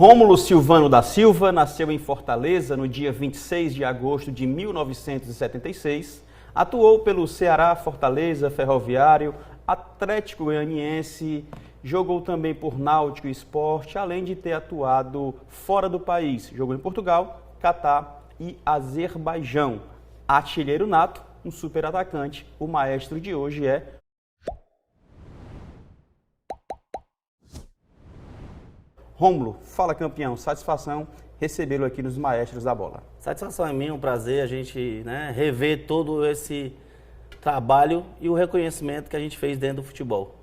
Rômulo Silvano da Silva nasceu em Fortaleza no dia 26 de agosto de 1976. Atuou pelo Ceará, Fortaleza, Ferroviário, Atlético Goianiense, jogou também por Náutico e Sport, além de ter atuado fora do país. Jogou em Portugal, Catar e Azerbaijão. Artilheiro nato, um super atacante. O maestro de hoje é Rômulo. Fala, campeão. Satisfação recebê-lo aqui nos Maestros da Bola. Satisfação é minha, um prazer a gente rever todo esse trabalho e o reconhecimento que a gente fez dentro do futebol.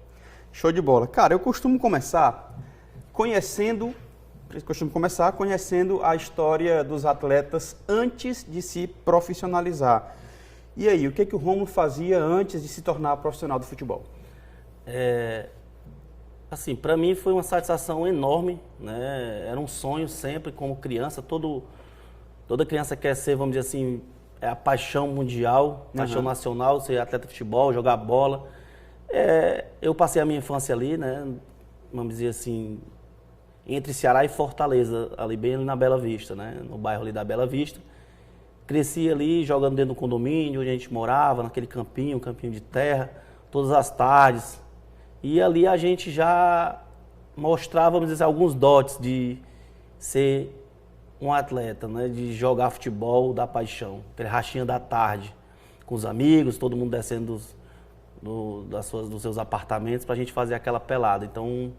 Show de bola. Cara, eu costumo começar conhecendo a história dos atletas antes de se profissionalizar. E aí, o que o Rômulo fazia antes de se tornar profissional do futebol? Assim, para mim foi uma satisfação enorme, né? Era um sonho sempre como criança, toda criança quer ser, vamos dizer assim, a paixão mundial, paixão nacional, ser atleta de futebol, jogar bola. Eu passei a minha infância ali, né? Vamos dizer assim, entre Ceará e Fortaleza, ali bem ali na Bela Vista, né? No bairro ali da Bela Vista. Cresci ali jogando dentro do condomínio onde a gente morava, naquele campinho de terra, todas as tardes. E ali a gente já mostrava, vamos dizer, alguns dotes de ser um atleta, né? De jogar futebol da paixão, aquele rachinha da tarde, com os amigos, todo mundo descendo dos seus apartamentos para a gente fazer aquela pelada. Então,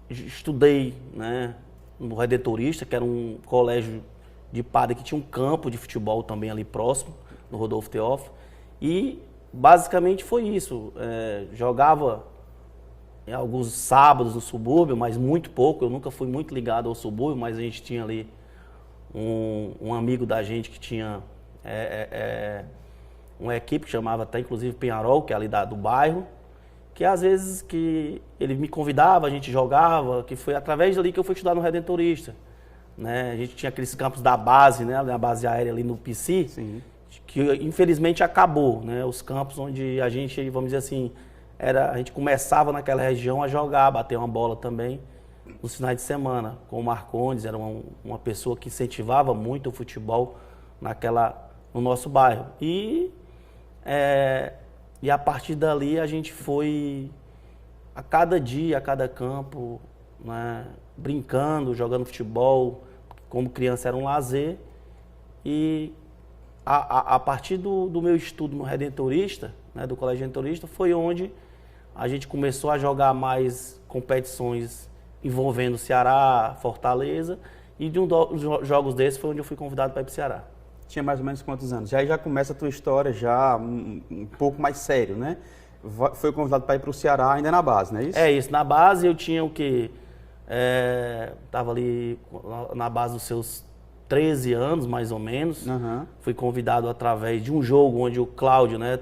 estudei, né, no Redentorista, que era um colégio de padre que tinha um campo de futebol também ali próximo, no Rodolfo Teófilo, e basicamente foi isso. Jogava em alguns sábados no subúrbio, mas muito pouco. Eu nunca fui muito ligado ao subúrbio, mas a gente tinha ali um amigo da gente que tinha uma equipe que chamava até inclusive Penharol, que é ali do bairro, que às vezes que ele me convidava, a gente jogava, que foi através dali que eu fui estudar no Redentorista. Né? A gente tinha aqueles campos da base, né? A base aérea ali no PC. Sim. Que infelizmente acabou, né? Os campos onde a gente, vamos dizer assim, a gente começava naquela região a jogar, bater uma bola também nos finais de semana. Com o Marcondes, era uma pessoa que incentivava muito o futebol no nosso bairro. E a partir dali a gente foi a cada dia, a cada campo, né? Brincando, jogando futebol, como criança era um lazer. E a partir do meu estudo no Redentorista, né, do Colégio Redentorista, foi onde a gente começou a jogar mais competições envolvendo Ceará, Fortaleza, e de um dos jogos desses foi onde eu fui convidado para ir para o Ceará. Tinha mais ou menos quantos anos? Já começa a tua história já um pouco mais sério, né? Foi convidado para ir para o Ceará ainda na base, não é isso? É isso, na base eu tinha o quê? Estava ali na base dos seus 13 anos, mais ou menos. Fui convidado através de um jogo onde o Cláudio, né,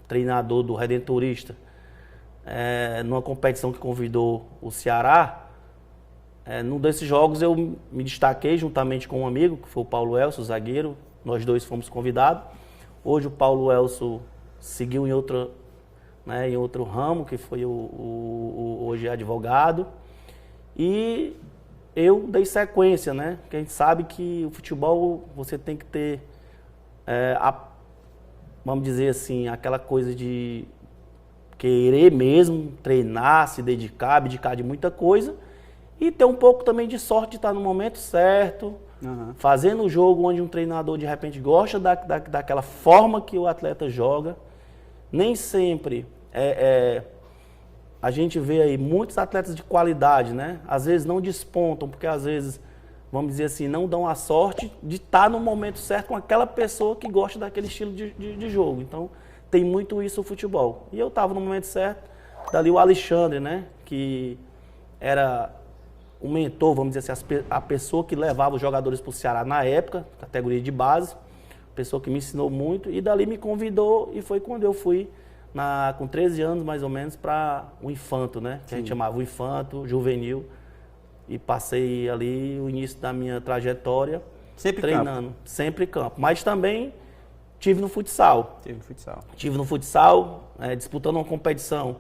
treinador do Redentorista, numa competição que convidou o Ceará, num desses jogos eu me destaquei juntamente com um amigo, que foi o Paulo Elcio, zagueiro. Nós dois fomos convidados. Hoje o Paulo Elcio seguiu em outro ramo, que foi hoje advogado. E eu dei sequência, né? Porque a gente sabe que o futebol você tem que ter, vamos dizer assim, aquela coisa de querer mesmo treinar, se dedicar, abdicar de muita coisa e ter um pouco também de sorte de estar no momento certo, fazendo o jogo onde um treinador de repente gosta daquela forma que o atleta joga. Nem sempre a gente vê aí muitos atletas de qualidade, né? Às vezes não despontam, porque às vezes, vamos dizer assim, não dão a sorte de estar no momento certo com aquela pessoa que gosta daquele estilo de jogo. Então, tem muito isso o futebol. E eu estava no momento certo, dali o Alexandre, né? Que era o mentor, vamos dizer assim, a pessoa que levava os jogadores para o Ceará na época, categoria de base, pessoa que me ensinou muito, e dali me convidou e foi quando eu fui com 13 anos, mais ou menos, para o infanto, né? Que a gente chamava o infanto, juvenil. E passei ali o início da minha trajetória sempre treinando. Campo. Sempre campo. Mas também tive no futsal. Tive no futsal, disputando uma competição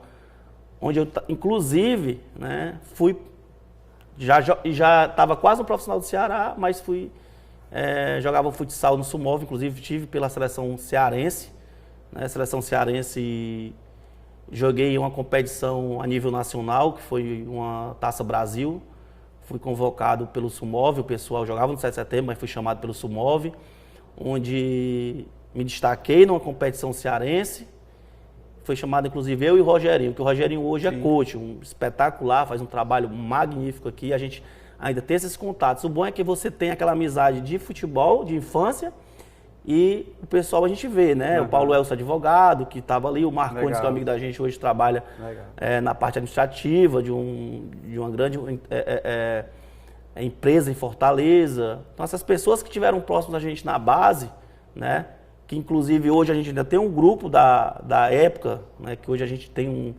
onde eu, inclusive, né, fui Já estava quase no profissional do Ceará, mas jogava futsal no Sumov, inclusive tive pela seleção cearense, né? Seleção cearense, joguei uma competição a nível nacional, que foi uma Taça Brasil. Fui convocado pelo Sumov, o pessoal jogava no 7 de setembro, mas fui chamado pelo Sumov, onde me destaquei numa competição cearense. Foi chamado, inclusive, eu e o Rogerinho, que o Rogerinho hoje é coach, um espetacular, faz um trabalho magnífico aqui. A gente ainda tem esses contatos. O bom é que você tem aquela amizade de futebol, de infância, e o pessoal a gente vê, né? O Paulo Elcio, advogado, que estava ali, o Marcondes, que é amigo da gente, hoje trabalha na parte administrativa de uma grande empresa em Fortaleza. Então, essas pessoas que estiveram próximas da gente na base, né? Que inclusive hoje a gente ainda tem um grupo da época, né? Que hoje a gente tem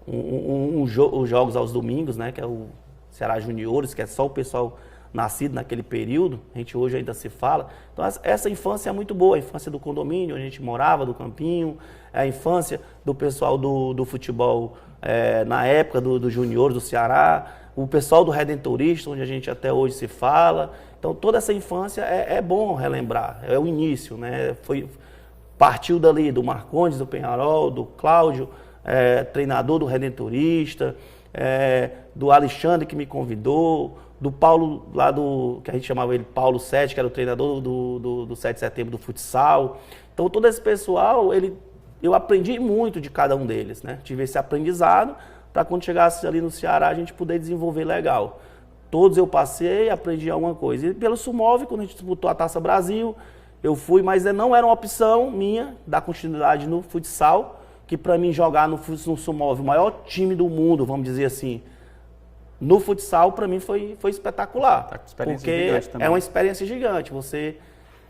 os jogos aos domingos, né? Que é o Ceará Juniores, que é só o pessoal nascido naquele período. A gente hoje ainda se fala. Então essa infância é muito boa, a infância do condomínio, onde a gente morava, do campinho, a infância do pessoal do futebol na época do Juniores do Ceará, o pessoal do Redentorista, onde a gente até hoje se fala. Então, toda essa infância é bom relembrar, é o início, né? Partiu dali do Marcondes, do Penharol, do Cláudio, treinador do Redentorista, do Alexandre, que me convidou, do Paulo, lá que a gente chamava ele Paulo Sete, que era o treinador do 7 de setembro do futsal. Então, todo esse pessoal, eu aprendi muito de cada um deles, né? Tive esse aprendizado para quando chegasse ali no Ceará a gente poder desenvolver legal. Todos eu passei, aprendi alguma coisa. E pelo Sumov, quando a gente disputou a Taça Brasil, eu fui, mas não era uma opção minha dar continuidade no futsal, que para mim jogar no Sumov, o maior time do mundo, vamos dizer assim, no futsal, para mim foi espetacular. Porque é uma experiência gigante. Você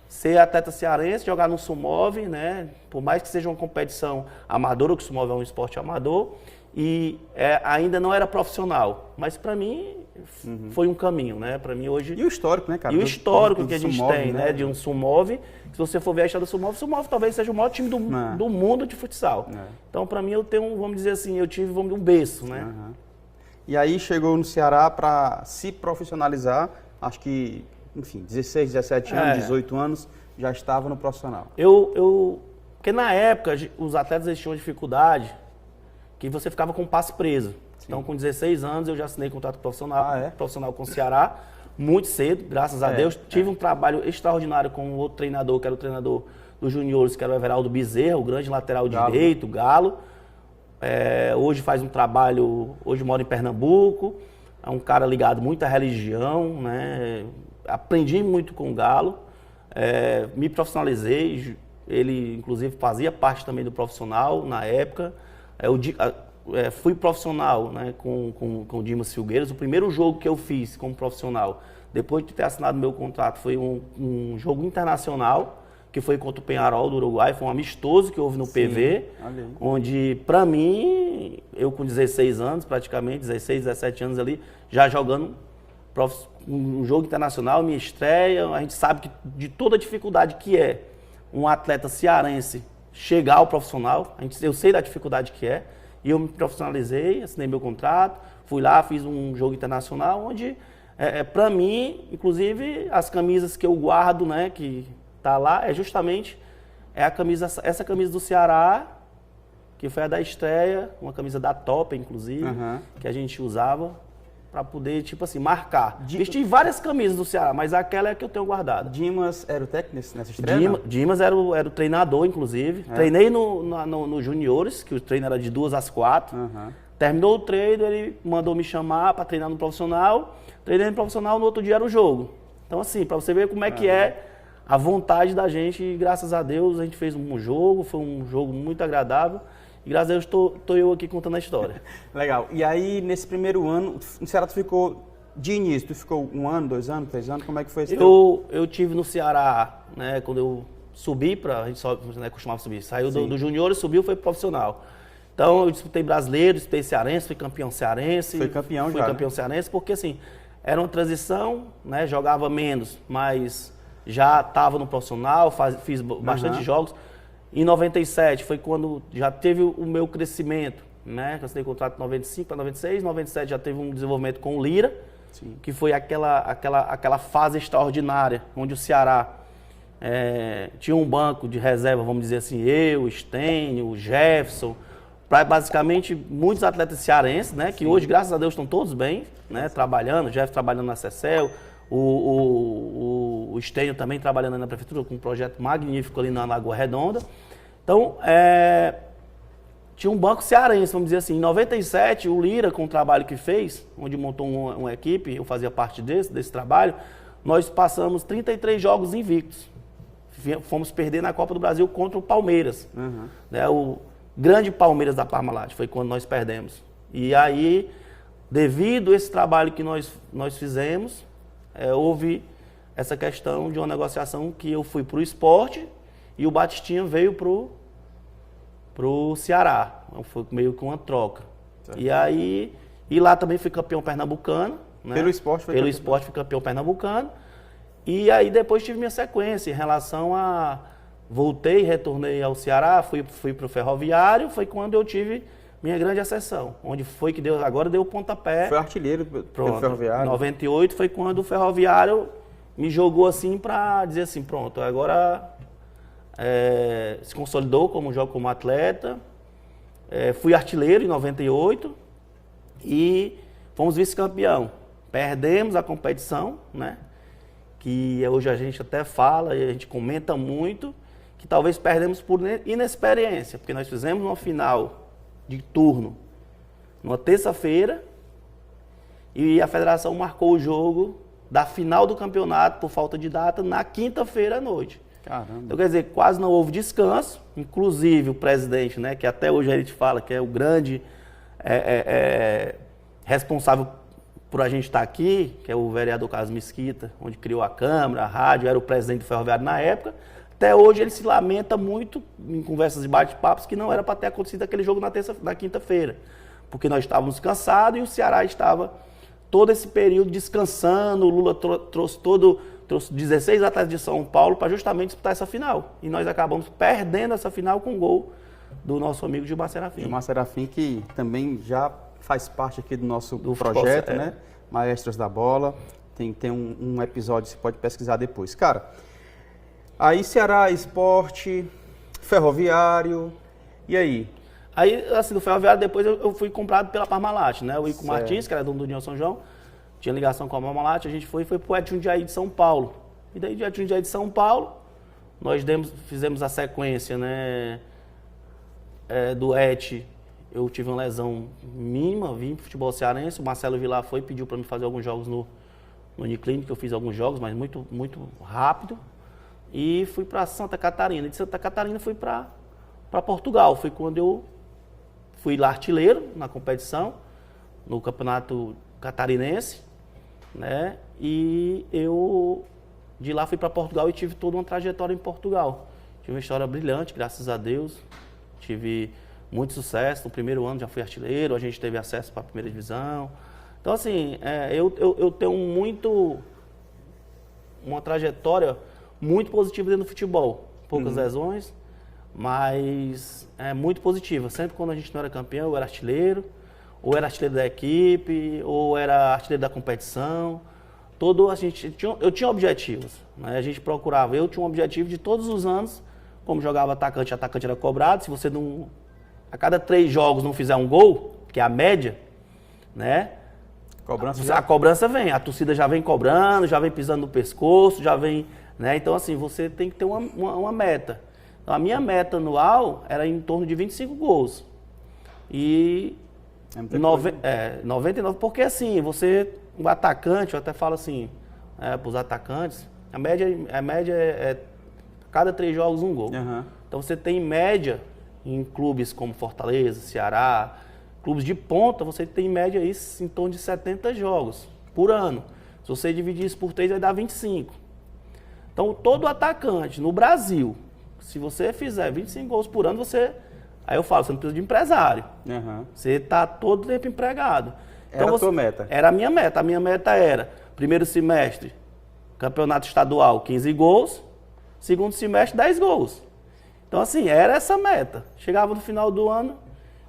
ser atleta cearense, jogar no Sumov, né? Por mais que seja uma competição amadora, que o Sumov é um esporte amador, e ainda não era profissional. Mas para mim foi um caminho, né? Para mim hoje... E o histórico, né, cara? E o histórico que a gente tem, né? De um Sumov. Se você for ver a história do Sumov, o Sumov talvez seja o maior time do mundo de futsal. Então, para mim, eu tenho, vamos dizer assim, eu tive um berço, né? E aí chegou no Ceará para se profissionalizar, acho que, enfim, 16, 17 anos, 18 anos, já estava no profissional. Porque na época, os atletas eles tinham dificuldade que você ficava com o passe preso. Sim. Então, com 16 anos, eu já assinei contrato profissional com o Ceará, muito cedo, graças a Deus. Tive um trabalho extraordinário com o outro treinador, que era o treinador dos juniores, que era o Everaldo Bezerra, o grande lateral direito, Galo. Hoje faz um trabalho, hoje mora em Pernambuco, é um cara ligado muito à religião, né? Aprendi muito com o Galo, me profissionalizei, ele inclusive fazia parte também do profissional na época. Fui profissional, né, com o Dimas Filgueiras. O primeiro jogo que eu fiz como profissional, depois de ter assinado meu contrato, foi um jogo internacional, que foi contra o Penharol do Uruguai. Foi um amistoso que houve no PV, onde, para mim, eu com 16 anos, praticamente, 16, 17 anos ali, já jogando um jogo internacional, minha estreia. A gente sabe de toda a dificuldade que é um atleta cearense chegar ao profissional, eu sei da dificuldade que é, e eu me profissionalizei, assinei meu contrato, fui lá, fiz um jogo internacional, onde, para mim, inclusive, as camisas que eu guardo, né, que tá lá, justamente essa camisa do Ceará, que foi a da estreia, uma camisa da Top, inclusive, que a gente usava para poder, tipo assim, marcar. Vesti várias camisas do Ceará, mas aquela é a que eu tenho guardada. Dimas era o técnico nessa estreia? Dimas era o treinador, inclusive. Treinei no Juniores, que o treino era de 2 às 4. Terminou o treino, ele mandou me chamar para treinar no profissional. Treinei no profissional, no outro dia era o jogo. Então, assim, para você ver como é que é a vontade da gente, e graças a Deus a gente fez um jogo, foi um jogo muito agradável. E graças a Deus estou eu aqui contando a história. Legal. E aí, nesse primeiro ano, no Ceará tu ficou, de início, tu ficou 1 ano, 2 anos, 3 anos? Como é que foi esse Eu tive no Ceará, né, quando eu subi a gente só, né, costumava subir, saiu do junior e subiu, foi pro profissional. Então eu disputei brasileiro, disputei cearense, fui campeão cearense. Foi campeão fui campeão cearense, porque assim, era uma transição, né, jogava menos, mas já estava no profissional, fiz bastante jogos. Em 97 foi quando já teve o meu crescimento, né? Eu assinei contrato de 95 para 96, 97 já teve um desenvolvimento com o Lira, Sim. Que foi aquela fase extraordinária, onde o Ceará tinha um banco de reserva, vamos dizer assim, eu, Stênio, o Jefferson, basicamente muitos atletas cearenses, né? Que hoje, graças a Deus, estão todos bem, né? Trabalhando, o Jefferson trabalhando na CECEL, o Stênio também trabalhando na prefeitura com um projeto magnífico ali na Lagoa Redonda. Então, tinha um banco cearense, vamos dizer assim. Em 97, o Lira, com o trabalho que fez, onde montou uma equipe, eu fazia parte desse trabalho, nós passamos 33 jogos invictos. Fomos perder na Copa do Brasil contra o Palmeiras. Uhum. Né, o grande Palmeiras da Parmalat, foi quando nós perdemos. E aí, devido a esse trabalho que nós fizemos, houve essa questão de uma negociação que eu fui para o esporte e o Batistinha veio para o Ceará. Foi meio que uma troca. Certo. E lá também fui campeão pernambucano. Né? Pelo esporte fui campeão pernambucano. E aí depois tive minha sequência em relação a... Voltei, retornei ao Ceará, fui para o Ferroviário, foi quando eu tive minha grande ascensão. Onde foi que agora deu o pontapé. Foi artilheiro pelo Ferroviário. Em 98 foi quando o Ferroviário me jogou assim para dizer assim, pronto, agora se consolidou como atleta. Fui artilheiro em 98 e fomos vice-campeão. Perdemos a competição, né? Que hoje a gente até fala e a gente comenta muito, que talvez perdemos por inexperiência, porque nós fizemos uma final de turno numa terça-feira e a federação marcou o jogo da final do campeonato por falta de data na quinta-feira à noite. Caramba. Então, quer dizer, quase não houve descanso, inclusive o presidente, né, que até hoje a gente fala que é o grande responsável por a gente estar aqui, que é o vereador Carlos Mesquita, onde criou a Câmara, a rádio, era o presidente do Ferroviário na época. Até hoje ele se lamenta muito em conversas de bate-papos que não era para ter acontecido aquele jogo na quinta-feira, porque nós estávamos cansados e o Ceará estava todo esse período descansando. O Lula trouxe 16 atletas de São Paulo para justamente disputar essa final. E nós acabamos perdendo essa final com o gol do nosso amigo Gilmar Serafim. Gilmar Serafim, que também já faz parte aqui do nosso projeto, né? Maestros da Bola. Tem um episódio, você pode pesquisar depois. Cara, aí Ceará, Esporte, Ferroviário, e aí? Aí, assim, do Ferroviário, depois eu fui comprado pela Parmalat, né? O Ico Martins, que era dono do União São João, tinha ligação com a Parmalat, a gente foi pro Et Jundiaí de São Paulo. E daí, de Et Jundiaí de São Paulo, nós fizemos a sequência, né? Do Et, eu tive uma lesão mínima, vim pro futebol cearense, o Marcelo Vilar pediu para me fazer alguns jogos no Uniclinic, eu fiz alguns jogos, mas muito, muito rápido. E fui para Santa Catarina. De Santa Catarina fui para Portugal. Foi quando eu fui lá artilheiro na competição, no campeonato catarinense, né? E eu de lá fui para Portugal e tive toda uma trajetória em Portugal. Tive uma história brilhante, graças a Deus. Tive muito sucesso. No primeiro ano já fui artilheiro, a gente teve acesso para a primeira divisão. Então, assim, eu tenho uma trajetória muito positiva dentro do futebol. Poucas lesões, mas muito positiva. Sempre quando a gente não era campeão, eu era artilheiro, ou era artilheiro da equipe, ou era artilheiro da competição. Eu tinha objetivos, né? A gente procurava, eu tinha um objetivo de todos os anos, como jogava atacante era cobrado. Se você não, a cada 3 jogos não fizer um gol, que é a média, né? A cobrança vem, a torcida já vem cobrando, já vem pisando no pescoço, já vem, né? Então, assim, você tem que ter uma meta. Então, a minha meta anual era em torno de 25 gols. E 99, porque assim, um atacante, eu até falo assim, para os atacantes, a média é cada 3 jogos um gol. Uhum. Então, você tem média em clubes como Fortaleza, Ceará, clubes de ponta, você tem em média isso em torno de 70 jogos por ano. Se você dividir isso por 3, vai dar 25. Então, todo atacante no Brasil, se você fizer 25 gols por ano, aí eu falo, você não precisa de empresário. Uhum. Você está todo tempo empregado. Então, era a tua meta? Era a minha meta. A minha meta era, primeiro semestre, campeonato estadual, 15 gols. Segundo semestre, 10 gols. Então, assim, era essa meta. Chegava no final do ano,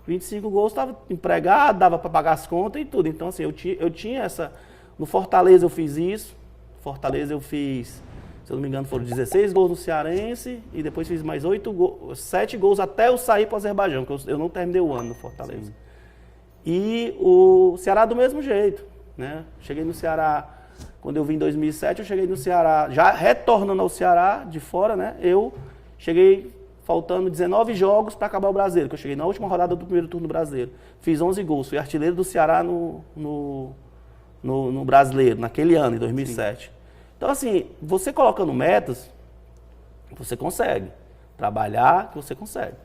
25 gols, estava empregado, dava para pagar as contas e tudo. Então, assim, eu tinha No Fortaleza eu fiz isso. Fortaleza eu fiz, se eu não me engano, foram 16 gols no Cearense e depois fiz mais 7 gols até eu sair para o Azerbaijão, porque eu não terminei o ano no Fortaleza. Sim. E o Ceará do mesmo jeito, né? Cheguei no Ceará, quando eu vim em 2007, eu cheguei no Ceará, já retornando ao Ceará, de fora, né? Eu cheguei faltando 19 jogos para acabar o Brasileiro, que eu cheguei na última rodada do primeiro turno do Brasileiro. Fiz 11 gols, fui artilheiro do Ceará no Brasileiro, naquele ano, em 2007. Sim. Então, assim, você colocando metas, você consegue. Trabalhar, que você consegue.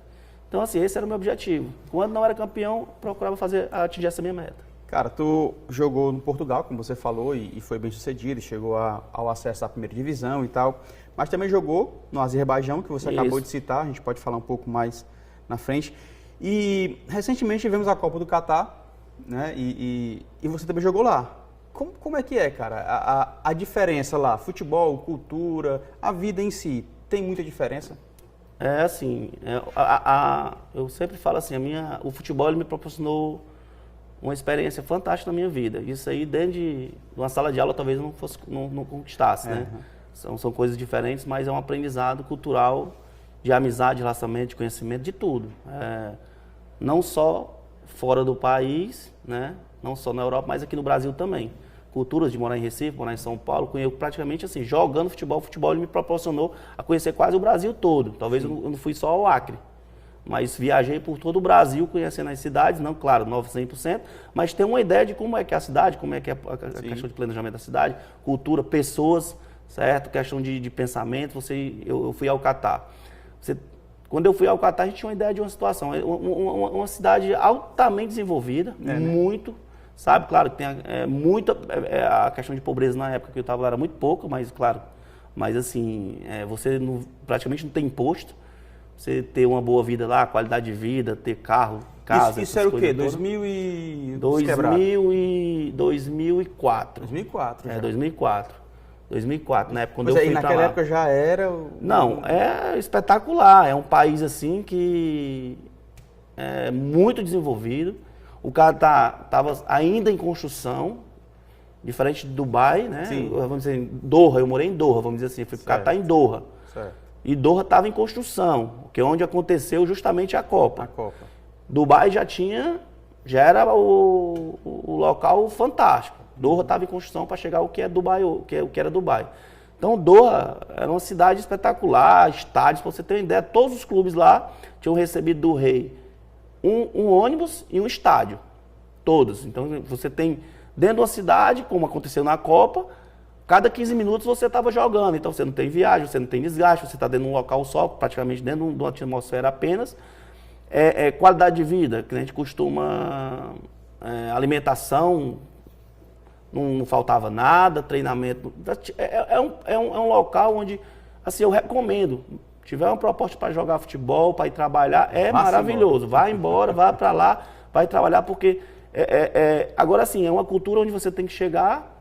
Então, assim, esse era o meu objetivo. Quando não era campeão, procurava atingir essa minha meta. Cara, tu jogou no Portugal, como você falou, e foi bem sucedido, chegou ao acesso à primeira divisão e tal, mas também jogou no Azerbaijão, que você acabou de citar, a gente pode falar um pouco mais na frente. E recentemente tivemos a Copa do Catar, né, e você também jogou lá. Como é que é, cara, a diferença lá, futebol, cultura, a vida em si, tem muita diferença? É assim, eu sempre falo assim, o futebol ele me proporcionou uma experiência fantástica na minha vida. Isso aí dentro de uma sala de aula talvez eu não conquistasse, né? São coisas diferentes, mas é um aprendizado cultural, de amizade, de relacionamento, de conhecimento, de tudo. Não só fora do país, né? Não só na Europa, mas aqui no Brasil também. Culturas de morar em Recife, morar em São Paulo, eu praticamente assim, jogando futebol, o futebol ele me proporcionou a conhecer quase o Brasil todo. Talvez eu não fui só ao Acre, mas viajei por todo o Brasil, conhecendo as cidades, não, claro, 100%, mas ter uma ideia de como é que é a cidade, como é que é a questão de planejamento da cidade, cultura, pessoas, certo? Questão de pensamento, eu fui ao Catar. Quando eu fui ao Catar, a gente tinha uma ideia de uma situação, uma cidade altamente desenvolvida, muito, sabe? Claro que tem a questão de pobreza na época que eu estava lá era muito pouco, mas claro, mas assim, você praticamente não tem imposto, você ter uma boa vida lá, qualidade de vida, ter carro, casa. Isso era o quê? 2004. 2004. Já. 2004, na época quando eu fui pra lá. Naquela época já era... Não, é espetacular. É um país assim que é muito desenvolvido. O cara estava ainda em construção, diferente de Dubai, né? Sim. Vamos dizer, Doha, eu morei em Doha, vamos dizer assim. Fui pro Catar em Doha. Certo. E Doha estava em construção, que é onde aconteceu justamente a Copa. Dubai já era o local fantástico. Doha estava em construção para chegar ao que é Dubai, o que era Dubai. Então Doha era uma cidade espetacular, estádios, para você ter uma ideia, todos os clubes lá tinham recebido do rei um ônibus e um estádio. Todos. Então você tem dentro de uma cidade, como aconteceu na Copa, cada 15 minutos você estava jogando, então você não tem viagem, você não tem desgaste, você está dentro de um local só, praticamente dentro de uma atmosfera apenas. Qualidade de vida, que a gente costuma, alimentação, não faltava nada, treinamento. É um local onde, assim, eu recomendo. Tiver uma proposta para jogar futebol, para ir trabalhar, maravilhoso. Vai embora, vai para lá, vai trabalhar, porque, agora sim, é uma cultura onde você tem que chegar.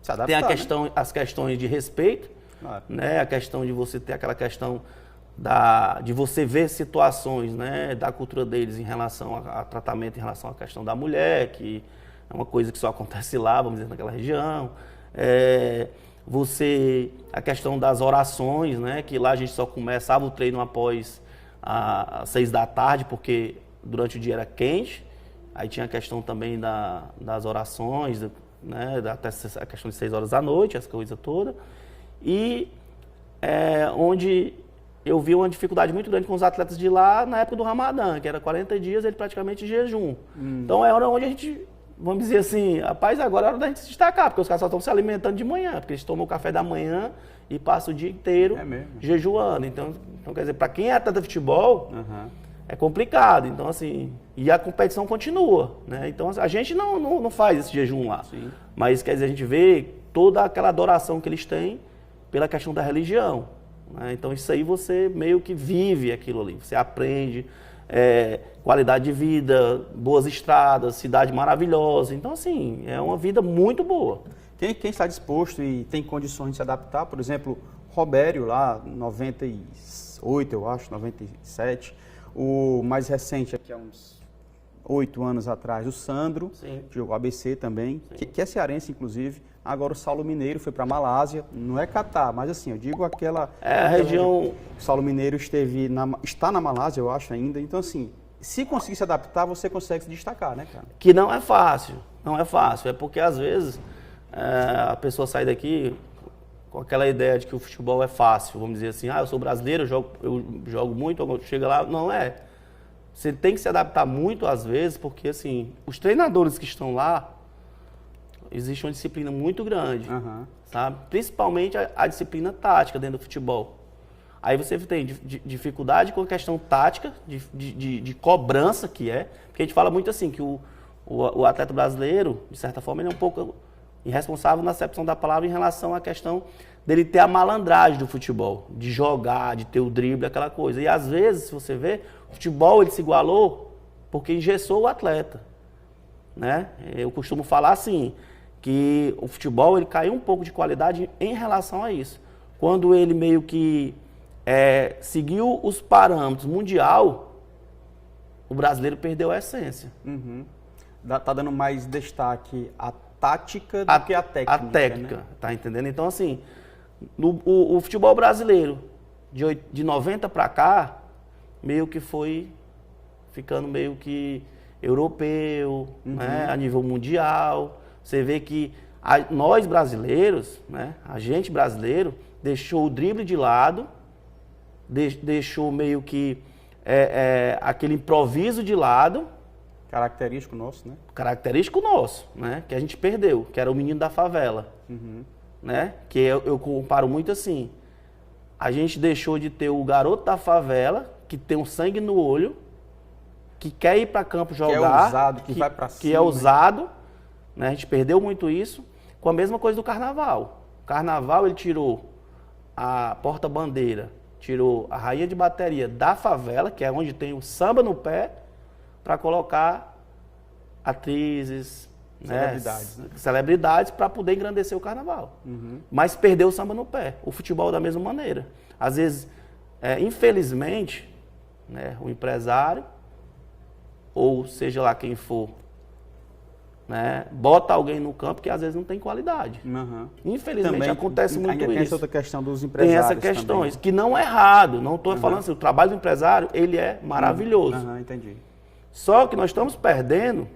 Adaptar, tem as questões de respeito, claro, né? A questão de você ter aquela questão de você ver situações, né, da cultura deles em relação a tratamento, em relação à questão da mulher, que é uma coisa que só acontece lá, vamos dizer, naquela região. A questão das orações, né, que lá a gente só começava o treino após às 6 da tarde, porque durante o dia era quente. Aí tinha a questão também das orações, né, até a questão de 6 horas da noite, essa coisa toda. E onde eu vi uma dificuldade muito grande com os atletas de lá na época do Ramadã, que era 40 dias, ele praticamente em jejum. Então é hora onde a gente, vamos dizer assim, rapaz, agora é hora da gente se destacar, porque os caras só estão se alimentando de manhã, porque eles tomam o café da manhã e passam o dia inteiro jejuando. Então, quer dizer, para quem é atleta de futebol, é complicado. Então, assim, e a competição continua, né? Então, a gente não faz esse jejum lá. Sim. Mas, quer dizer, a gente vê toda aquela adoração que eles têm pela questão da religião, né? Então, isso aí você meio que vive aquilo ali. Você aprende qualidade de vida, boas estradas, cidade maravilhosa. Então, assim, é uma vida muito boa. Quem está disposto e tem condições de se adaptar, por exemplo, Robério lá, 98, eu acho, 97... O mais recente, aqui há uns 8 anos atrás, o Sandro, que jogou ABC também, que é cearense, inclusive. Agora o Saulo Mineiro foi para a Malásia, não é Catar, mas assim, eu digo aquela... A região... O Saulo Mineiro está na Malásia, eu acho ainda, então assim, se conseguir se adaptar, você consegue se destacar, né, cara? Que não é fácil, é porque às vezes a pessoa sai daqui com aquela ideia de que o futebol é fácil, vamos dizer assim, eu sou brasileiro, eu jogo muito, chega lá, não é. Você tem que se adaptar muito às vezes, porque assim, os treinadores que estão lá, existe uma disciplina muito grande, sabe? Principalmente a disciplina tática dentro do futebol. Aí você tem dificuldade com a questão tática, de cobrança que é, porque a gente fala muito assim, que o atleta brasileiro, de certa forma, ele é um pouco irresponsável na acepção da palavra em relação à questão dele ter a malandragem do futebol, de jogar, de ter o drible, aquela coisa. E às vezes, se você vê, o futebol ele se igualou porque engessou o atleta, né? Eu costumo falar assim, que o futebol ele caiu um pouco de qualidade em relação a isso. Quando ele meio que seguiu os parâmetros mundial, o brasileiro perdeu a essência. Tá dando mais destaque à tática do que à técnica. A técnica, né? Tá entendendo? Então, assim, o futebol brasileiro, de 90 para cá, meio que foi ficando meio que europeu, né? A nível mundial. Você vê que nós brasileiros, né? A gente brasileiro, deixou o drible de lado, deixou meio que aquele improviso de lado. Característico nosso, né? Característico nosso, né? Que a gente perdeu, que era o menino da favela. Né? Que eu comparo muito assim. A gente deixou de ter o garoto da favela, que tem um sangue no olho, que quer ir para campo jogar. Que é ousado, que vai para cima. Que é ousado. Né? A gente perdeu muito isso. Com a mesma coisa do carnaval. O carnaval, ele tirou a porta-bandeira, tirou a rainha de bateria da favela, que é onde tem o samba no pé, para colocar atrizes, celebridades, né? Celebridades para poder engrandecer o carnaval. Mas perdeu o samba no pé. O futebol da mesma maneira. Às vezes, infelizmente, né, o empresário, ou seja lá quem for, né, bota alguém no campo que às vezes não tem qualidade. Infelizmente também acontece muito isso. Tem essa outra questão dos empresários. Tem essa questão, que não é errado. Não estou falando assim, o trabalho do empresário, ele é maravilhoso. Entendi. Só que nós estamos perdendo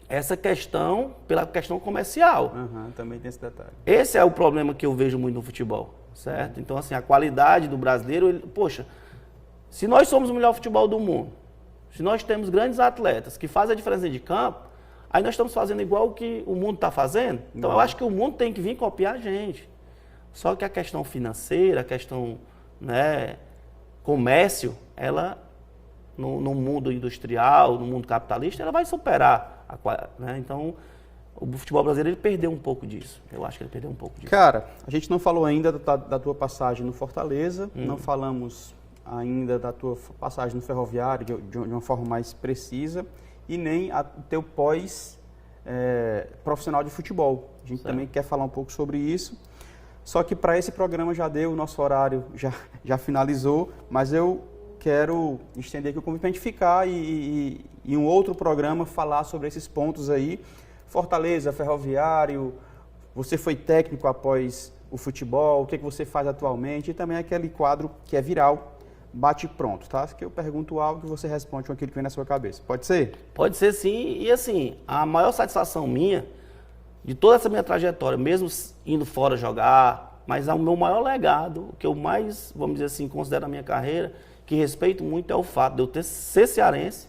essa questão pela questão comercial. Também tem esse detalhe. Esse é o problema que eu vejo muito no futebol, certo? Então, assim, a qualidade do brasileiro, poxa, se nós somos o melhor futebol do mundo, se nós temos grandes atletas que fazem a diferença de campo, aí nós estamos fazendo igual o que o mundo está fazendo. Então, eu acho que o mundo tem que vir copiar a gente. Só que a questão financeira, a questão, né, comércio, ela, no mundo industrial, no mundo capitalista, ela vai superar. Né? Então, o futebol brasileiro ele perdeu um pouco disso. Eu acho que ele perdeu um pouco disso. Cara, a gente não falou ainda da tua passagem no Fortaleza, não falamos ainda da tua passagem no Ferroviário de uma forma mais precisa e nem o teu profissional de futebol. A gente também quer falar um pouco sobre isso. Só que para esse programa já deu, o nosso horário já finalizou, mas eu quero estender aqui o convite para a gente ficar e um outro programa falar sobre esses pontos aí. Fortaleza, Ferroviário, você foi técnico após o futebol, o que você faz atualmente e também aquele quadro que é viral, bate pronto, tá? Que eu pergunto algo que você responde com aquilo que vem na sua cabeça. Pode ser? Pode ser sim, e assim, a maior satisfação minha, de toda essa minha trajetória, mesmo indo fora jogar, mas o meu maior legado, o que eu mais, vamos dizer assim, considero na minha carreira, que respeito muito, é o fato de eu ser cearense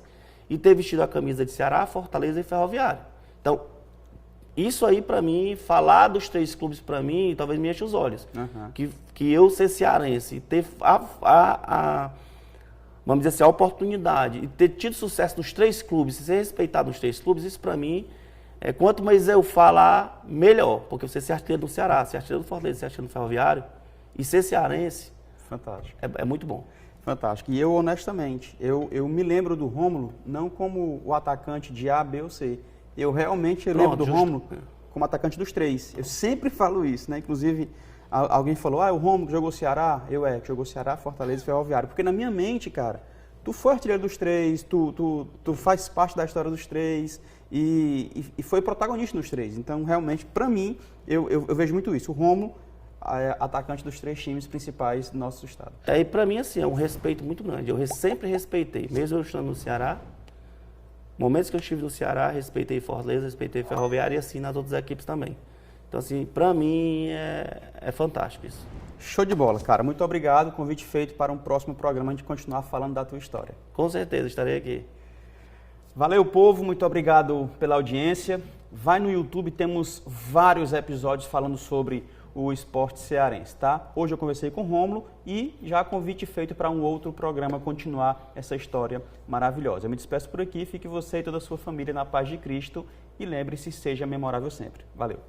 e ter vestido a camisa de Ceará, Fortaleza e Ferroviário. Então, isso aí para mim, falar dos três clubes para mim, talvez me enche os olhos. Que eu ser cearense e ter vamos dizer assim, a oportunidade e ter tido sucesso nos três clubes, ser respeitado nos três clubes, isso para mim, quanto mais eu falar, melhor. Porque você ser artilheiro do Ceará, ser artilheiro do Fortaleza, ser artilheiro do Ferroviário e ser cearense, fantástico. É muito bom. Fantástico. E eu, honestamente, eu me lembro do Rômulo não como o atacante de A, B ou C. Eu realmente lembro do Rômulo como atacante dos três. Eu sempre falo isso, né? Inclusive, alguém falou, o Rômulo jogou Ceará? Que jogou Ceará, Fortaleza e Ferroviário. Porque na minha mente, cara, tu foi artilheiro dos três, tu faz parte da história dos três. e foi protagonista nos 3. Então, realmente, para mim, eu vejo muito isso. O Rômulo, atacante dos 3 times principais do nosso estado. E para mim, assim, é um respeito muito grande. Eu sempre respeitei, mesmo eu estando no Ceará, momentos que eu estive no Ceará, respeitei Fortaleza, respeitei Ferroviária e assim nas outras equipes também. Então, assim, para mim é fantástico isso. Show de bola, cara. Muito obrigado. Convite feito para um próximo programa, a gente continuar falando da tua história. Com certeza, estarei aqui. Valeu, povo. Muito obrigado pela audiência. Vai no YouTube, temos vários episódios falando sobre o esporte cearense, tá? Hoje eu conversei com o Rômulo e já convite feito para um outro programa continuar essa história maravilhosa. Eu me despeço por aqui, fique você e toda a sua família na paz de Cristo e lembre-se, seja memorável sempre. Valeu!